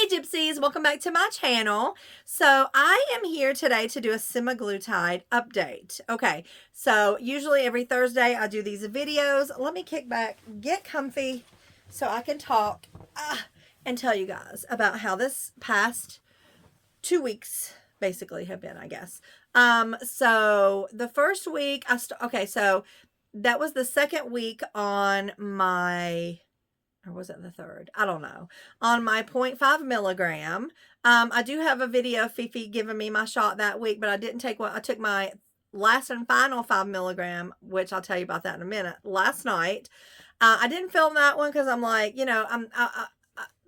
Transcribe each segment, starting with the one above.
Hey Gypsies, welcome back to my channel. So I am here today to do a semaglutide update. Okay, so usually every Thursday I do these videos. Let me kick back, get comfy so I can talk and tell you guys about how this past 2 weeks basically have been, I guess. So the first week so that was the second week on my, or was it the third? I don't know. On my 0.5 milligram. I do have a video of Fifi giving me my shot that week, but I didn't take one. I took my last and final 5 milligram, which I'll tell you about that in a minute, last night. I didn't film that one because I'm like,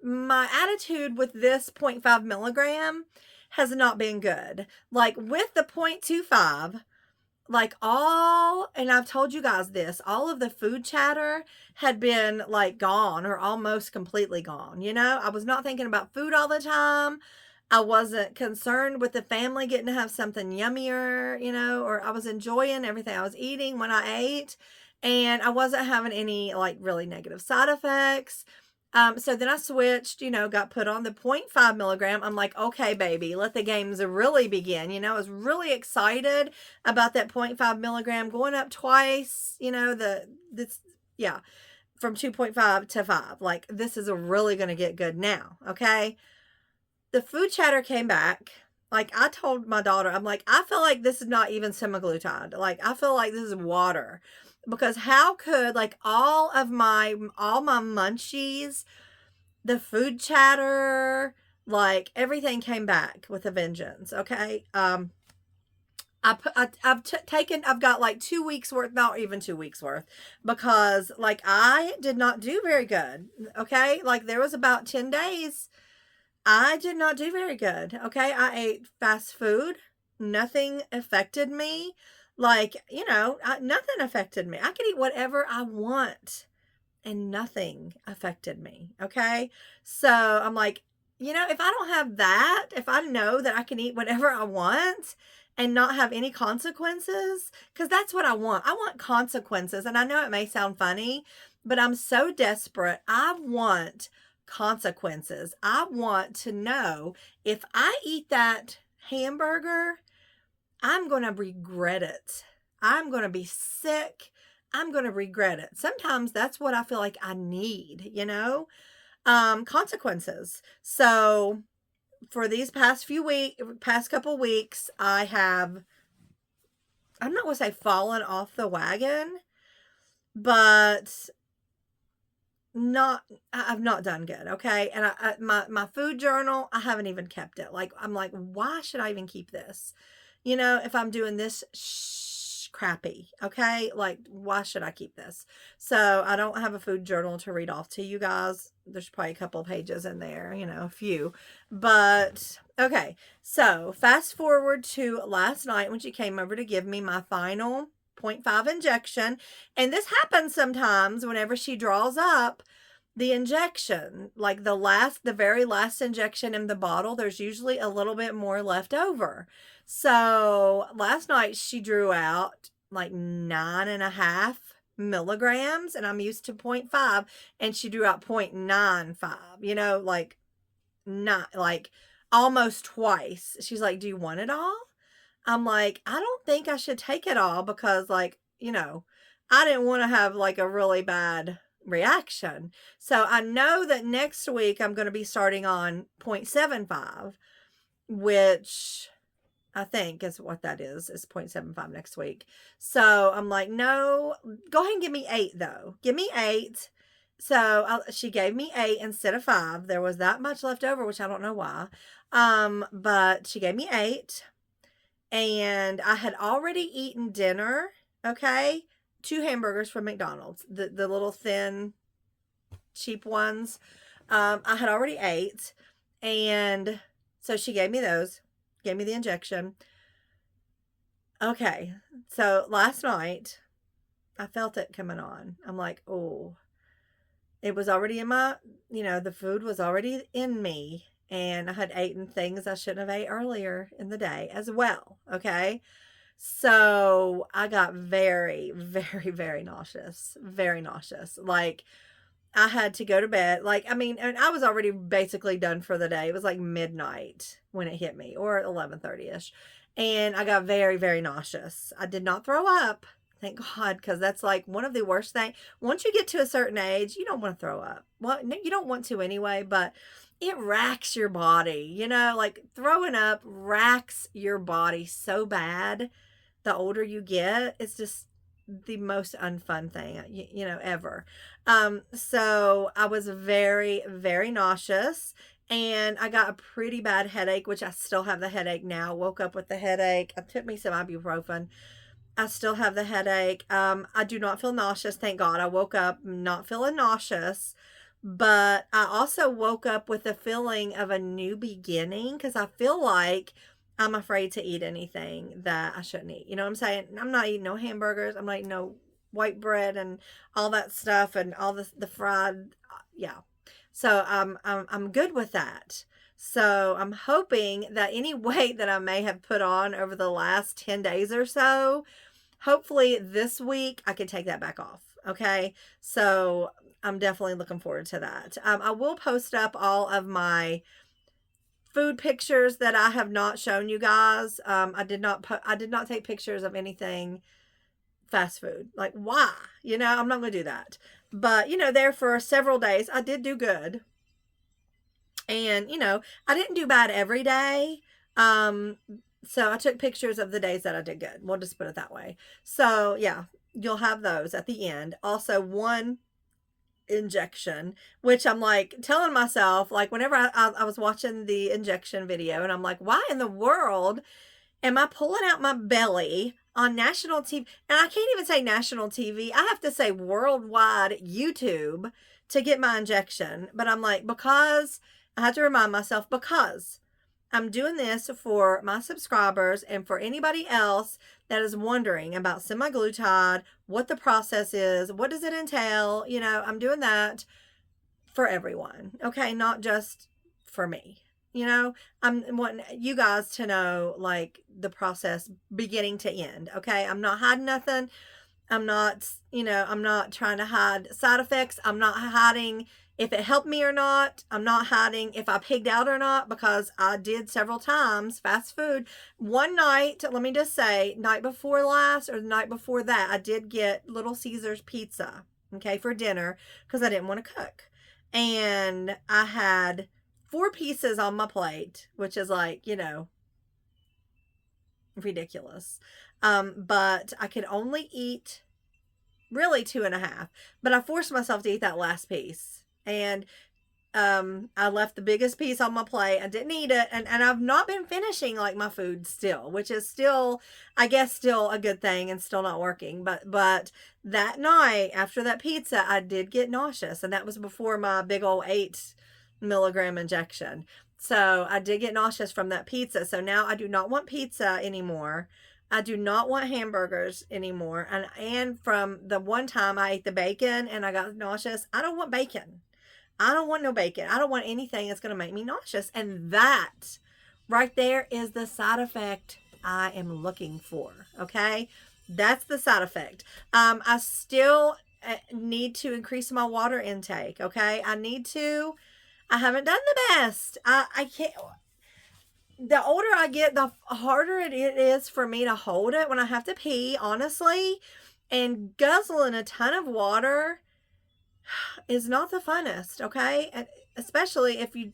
my attitude with this 0.5 milligram has not been good. Like with the 0.25, and I've told you guys this, all of the food chatter had been like gone or almost completely gone. I was not thinking about food all the time. I wasn't concerned with the family getting to have something yummier, or I was enjoying everything I was eating when I ate, and I wasn't having any like really negative side effects. So then I switched, got put on the 0.5 milligram. I'm like, okay, baby, let the games really begin. I was really excited about that 0.5 milligram going up twice, from 2.5 to 5. Like, this is really going to get good now. Okay. The food chatter came back. Like, I told my daughter, I'm like, I feel like this is not even semaglutide. Like, I feel like this is water. Because how could, like, all my munchies, the food chatter, like, everything came back with a vengeance. Okay. I've got like 2 weeks worth, not even 2 weeks worth, because like I did not do very good. Okay. Like there was about 10 days I did not do very good. Okay. I ate fast food. Nothing affected me. Like, nothing affected me. I could eat whatever I want and nothing affected me. Okay. So I'm like, if I don't have that, if I know that I can eat whatever I want and not have any consequences, because that's what I want. I want consequences. And I know it may sound funny, but I'm so desperate. I want consequences. I want to know if I eat that hamburger, I'm going to regret it. I'm going to be sick. I'm going to regret it. Sometimes that's what I feel like I need, consequences. So for these past couple weeks, I'm not going to say fallen off the wagon, but I've not done good. Okay. And my food journal, I haven't even kept it. Like, I'm like, why should I even keep this? If I'm doing this crappy, okay, like why should I keep this? So I don't have a food journal to read off to you guys. There's probably a couple pages in there, a few, but okay. So fast forward to last night when she came over to give me my final 0.5 injection, and this happens sometimes whenever she draws up the injection, like the very last injection in the bottle, there's usually a little bit more left over. So last night she drew out like 9.5 milligrams, and I'm used to 0.5, and she drew out 0.95, like not like almost twice. She's like, do you want it all? I'm like, I don't think I should take it all because like, I didn't want to have like a really bad reaction. So I know that next week I'm going to be starting on 0.75, which I think is what that is 0.75 next week. So I'm like, no, go ahead and give me 8 though. Give me 8. So she gave me 8 instead of 5. There was that much left over, which I don't know why. But she gave me 8, and I had already eaten dinner. Okay. 2 hamburgers from McDonald's, the little thin, cheap ones. I had already ate, and so she gave me those, gave me the injection. Okay, so last night, I felt it coming on. I'm like, oh, it was already in my, the food was already in me, and I had eaten things I shouldn't have ate earlier in the day as well, okay? So I got very, very, very nauseous. Very nauseous. Like, I had to go to bed. Like, I mean, and I was already basically done for the day. It was like midnight when it hit me, or 11:30ish. And I got very, very nauseous. I did not throw up. Thank God, because that's like one of the worst things. Once you get to a certain age, you don't want to throw up. Well, no, you don't want to anyway, but it racks your body. Like throwing up racks your body so bad the older you get. It's just the most unfun thing, ever. So I was very, very nauseous, and I got a pretty bad headache, which I still have the headache now. Woke up with the headache. I took me some ibuprofen. I still have the headache. I do not feel nauseous. Thank God. I woke up not feeling nauseous, but I also woke up with a feeling of a new beginning because I feel like I'm afraid to eat anything that I shouldn't eat. You know what I'm saying? I'm not eating no hamburgers. I'm not eating no white bread and all that stuff and all the fried. Yeah. So I'm good with that. So I'm hoping that any weight that I may have put on over the last 10 days or so, hopefully this week I can take that back off. Okay. So I'm definitely looking forward to that. I will post up all of my food pictures that I have not shown you guys. I did not take pictures of anything fast food. Like, why? I'm not going to do that. But, there for several days, I did do good. And, I didn't do bad every day. So I took pictures of the days that I did good. We'll just put it that way. So, yeah, you'll have those at the end. Also, one injection, which I'm like telling myself, like, whenever I was watching the injection video, and I'm like, why in the world am I pulling out my belly on national TV? And I can't even say national TV. I have to say worldwide YouTube to get my injection. But I'm like, because I have to remind myself, because I'm doing this for my subscribers and for anybody else that is wondering about semaglutide, what the process is, what does it entail. I'm doing that for everyone. Okay. Not just for me. I'm wanting you guys to know, like, the process beginning to end. Okay. I'm not hiding nothing. I'm not trying to hide side effects. I'm not hiding if it helped me or not. I'm not hiding if I pigged out or not, because I did several times fast food. One night, let me just say, night before last or the night before that, I did get Little Caesars pizza, okay, for dinner because I didn't want to cook. And I had 4 pieces on my plate, which is like, ridiculous. But I could only eat really 2.5, but I forced myself to eat that last piece. And I left the biggest piece on my plate. I didn't eat it, and I've not been finishing like my food still, which is still, I guess, still a good thing and still not working. But that night after that pizza, I did get nauseous, and that was before my big old 8 milligram injection. So I did get nauseous from that pizza. So now I do not want pizza anymore. I do not want hamburgers anymore. And from the one time I ate the bacon and I got nauseous, I don't want bacon. I don't want no bacon. I don't want anything that's going to make me nauseous. And that right there is the side effect I am looking for. Okay. That's the side effect. I still need to increase my water intake. Okay. I haven't done the best. I can't. The older I get, the harder it is for me to hold it when I have to pee, honestly. And guzzling a ton of water is not the funnest, okay? And especially if you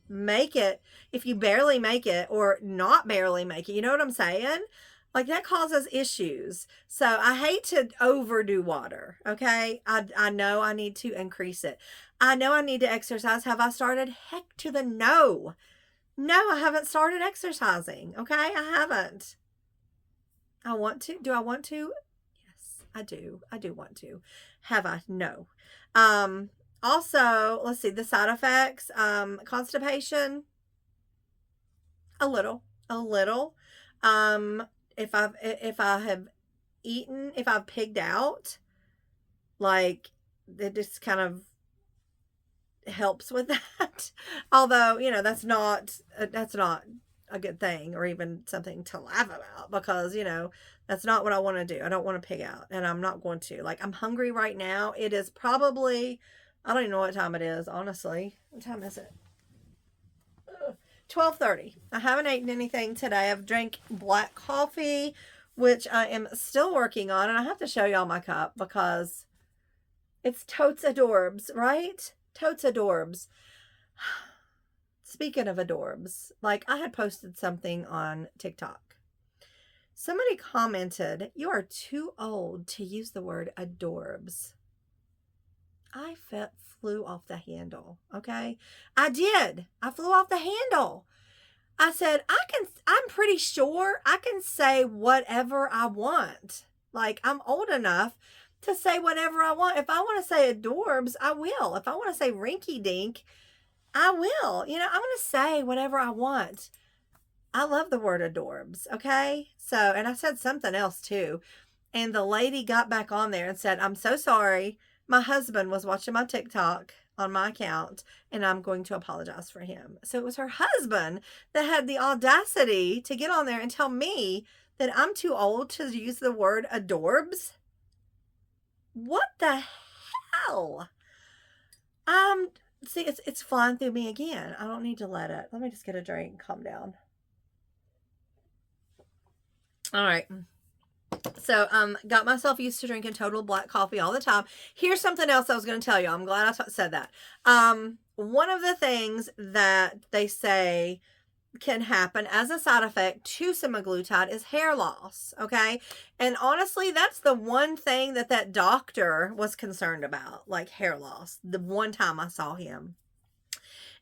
barely make it or not barely make it. You know what I'm saying? Like, that causes issues. So I hate to overdo water, okay? I know I need to increase it. I know I need to exercise. Have I started? Heck to the no. No, I haven't started exercising. Okay, I haven't. I want to. Do I want to? Yes, I do. I do want to. Have I? No. Also, let's see, the side effects. Constipation. A little. If I've pigged out, like, it just kind of helps with that. Although, that's not a good thing or even something to laugh about, because, that's not what I want to do. I don't want to pig out, and I'm not going to. Like, I'm hungry right now. It is probably I don't even know what time it is, honestly. What time is it? 12:30. I haven't eaten anything today. I've drank black coffee, which I am still working on, and I have to show y'all my cup because it's totes adorbs, right? Totes adorbs. Speaking of adorbs, like I had posted something on TikTok. Somebody commented, "You are too old to use the word adorbs." I flew off the handle, okay? I did. I flew off the handle. I said, I'm pretty sure I can say whatever I want. Like, I'm old enough to say whatever I want. If I want to say adorbs, I will. If I want to say rinky dink, I will. You know, I'm going to say whatever I want. I love the word adorbs, okay? So, and I said something else too. And the lady got back on there and said, "I'm so sorry. My husband was watching my TikTok on my account, and I'm going to apologize for him." So it was her husband that had the audacity to get on there and tell me that I'm too old to use the word adorbs. What the hell? See, it's flying through me again. I don't need to let it. Let me just get a drink and calm down. All right. So, got myself used to drinking total black coffee all the time. Here's something else I was going to tell you. I'm glad I said that. One of the things that they say can happen as a side effect to semaglutide is hair loss. Okay. And honestly, that's the one thing that doctor was concerned about, like hair loss. The one time I saw him.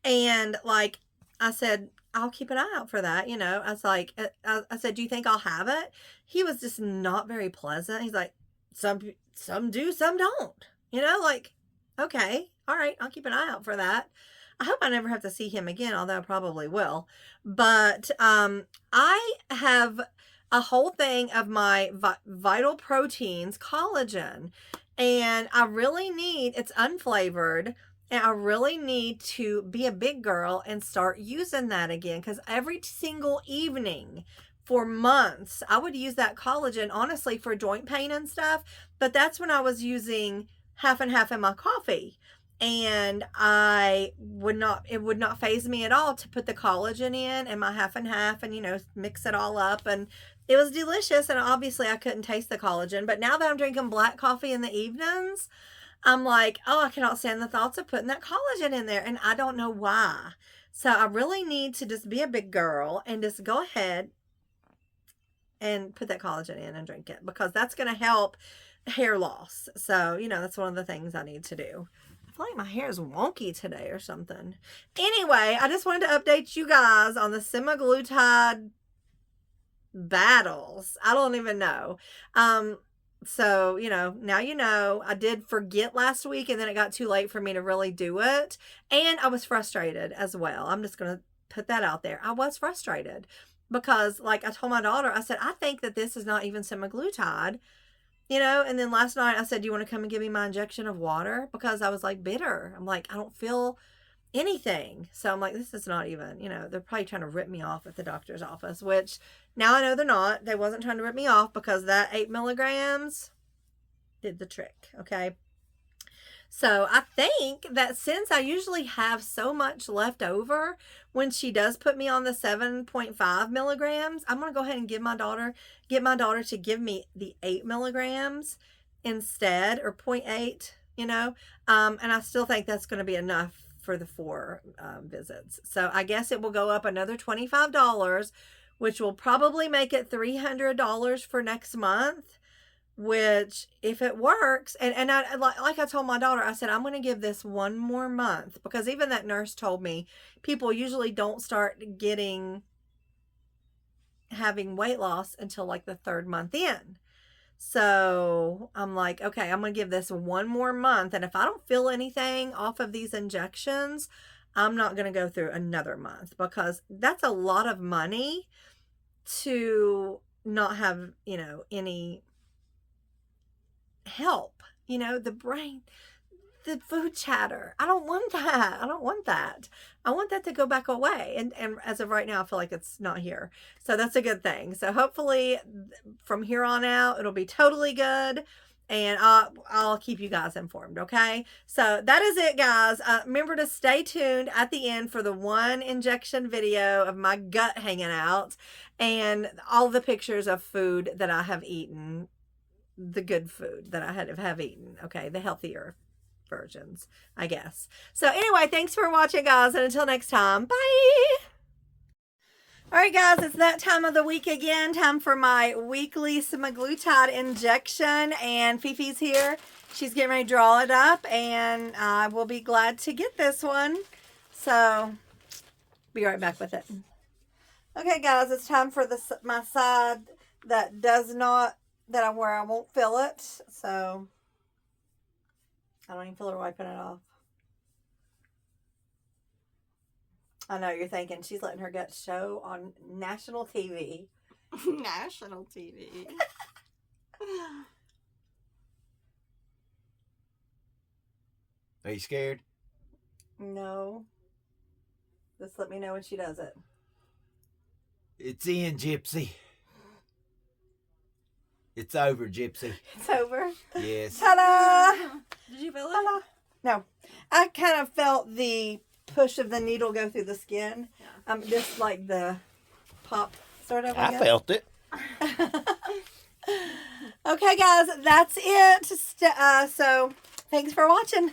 And like I said, I'll keep an eye out for that. You know, I was like, I said, "Do you think I'll have it?" He was just not very pleasant. He's like, some do, some don't. You know, like, okay, all right, I'll keep an eye out for that. I hope I never have to see him again, although I probably will. But I have a whole thing of my vital proteins, collagen, and I really need, it's unflavored, and I really need to be a big girl and start using that again, because every single evening for months, I would use that collagen, honestly, for joint pain and stuff. But that's when I was using half and half in my coffee. And it would not faze me at all to put the collagen in my half and half and, you know, mix it all up. And it was delicious. And obviously I couldn't taste the collagen. But now that I'm drinking black coffee in the evenings, I'm like, oh, I cannot stand the thoughts of putting that collagen in there. And I don't know why. So I really need to just be a big girl and just go ahead and put that collagen in and drink it, because that's going to help hair loss. So, you know, that's one of the things I need to do. I feel like my hair is wonky today or something. Anyway, I just wanted to update you guys on the semaglutide battles. I don't even know. So, you know, now you know. I did forget last week, and then it got too late for me to really do it. And I was frustrated as well. I'm just going to put that out there. I was frustrated because, like I told my daughter, I said, I think that this is not even semaglutide, you know. And then last night I said, "Do you want to come and give me my injection of water?" Because I was like bitter. I'm like, I don't feel anything. So I'm like, this is not even, you know, they're probably trying to rip me off at the doctor's office, which now I know they're not. They wasn't trying to rip me off, because that 8 milligrams did the trick. Okay. So I think that since I usually have so much left over when she does put me on the 7.5 milligrams, I'm going to go ahead and get my daughter to give me the 8 milligrams instead, or 0.8, you know. And I still think that's going to be enough for the 4 visits. So I guess it will go up another $25, which will probably make it $300 for next month. Which, if it works, and I, like I told my daughter, I said, I'm going to give this one more month, because even that nurse told me people usually don't start having weight loss until like the 3rd month in. So I'm like, okay, I'm going to give this one more month. And if I don't feel anything off of these injections, I'm not going to go through another month, because that's a lot of money to not have, you know, any help, you know, the brain, the food chatter. I don't want that. I don't want that. I want that to go back away. And as of right now, I feel like it's not here. So that's a good thing. So hopefully from here on out, it'll be totally good. and I'll keep you guys informed, okay? So that is it, guys. Remember to stay tuned at the end for the 1 injection video of my gut hanging out and all the pictures of food that I have eaten, the good food that I have eaten, okay? The healthier versions, I guess. So anyway, thanks for watching, guys, and until next time, bye! All right, guys, it's that time of the week again. Time for my weekly semaglutide injection, and Fifi's here. She's getting ready to draw it up, and I will be glad to get this one. So, be right back with it. Okay, guys, it's time for my side that does not, where I won't fill it. So, I don't even feel her wiping it off. I know you're thinking she's letting her gut show on national TV. National TV. Are you scared? No. Just let me know when she does it. It's in, Gypsy. It's over, Gypsy. It's over. Yes. Ta-da! Did you feel it? Ta-da! No. I kind of felt the push of the needle go through the skin. Yeah. Just like the pop sort of. I felt it. Okay, guys, that's it. So, thanks for watching.